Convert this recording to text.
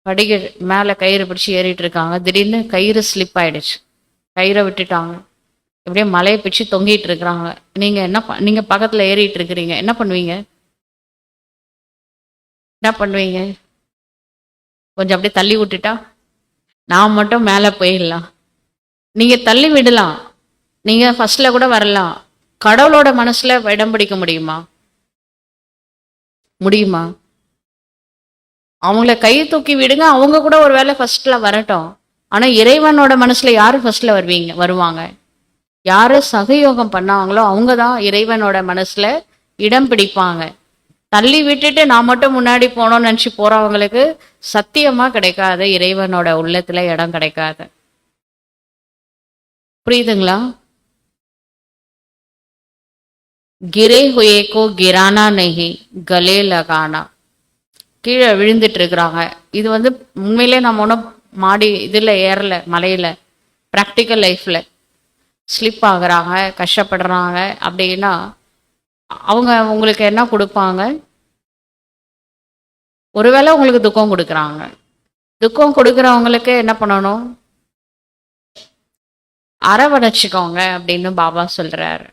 படிக்க மேலே கயிறு பிடிச்சி ஏறிட்டு இருக்காங்க. திடீர்னு கயிறு ஸ்லிப் ஆயிடுச்சு. கயிறை விட்டுட்டாங்க. இப்படியே மலையை பிடிச்சி தொங்கிட்டு இருக்கிறாங்க. நீங்க பக்கத்துல ஏறிட்டு இருக்கிறீங்க, என்ன பண்ணுவீங்க? என்ன பண்ணுவீங்க? கொஞ்சம் அப்படியே தள்ளி விட்டுட்டா நான் மட்டும் மேலே போயிடலாம். நீங்க தள்ளி விடலாம், நீங்க ஃபர்ஸ்ட்ல கூட வரலாம். கடவுளோட மனசுல இடம் பிடிக்க முடியுமா? முடியுமா? அவங்கள கை தூக்கி விடுங்க, அவங்க கூட ஒரு வேளை ஃபர்ஸ்ட்ல வரட்டும். ஆனா இறைவனோட மனசுல யாரு ஃபர்ஸ்ட்ல வருவாங்க? யாரு சகயோகம் பண்ணாங்களோ அவங்க தான் இறைவனோட மனசுல இடம் பிடிப்பாங்க. தள்ளி விட்டுட்டு நான் மட்டும் முன்னாடி போனோம்னு நினைச்சு போறவங்களுக்கு சத்தியமா கிடைக்காது, இறைவனோட உள்ளத்துல இடம் கிடைக்காது. புரியுதுங்களா? கிரே ஹுயே கோ கிரானா நஹி கலே லகானா. கீழே விழுந்துட்டு இருக்கிறாங்க. இது உண்மையிலே நம்ம ஒன்றும் மாடி இதில் ஏறல, மலையில் ப்ராக்டிக்கல் லைஃப்பில் ஸ்லிப் ஆகுறாங்க, கஷ்டப்படுறாங்க அப்படின்னா அவங்க உங்களுக்கு என்ன கொடுப்பாங்க? ஒருவேளை உங்களுக்கு துக்கம் கொடுக்குறாங்க. துக்கம் கொடுக்குறவங்களுக்கு என்ன பண்ணணும்? அரவணைச்சிக்கோங்க அப்படின்னு பாபா சொல்றாரு.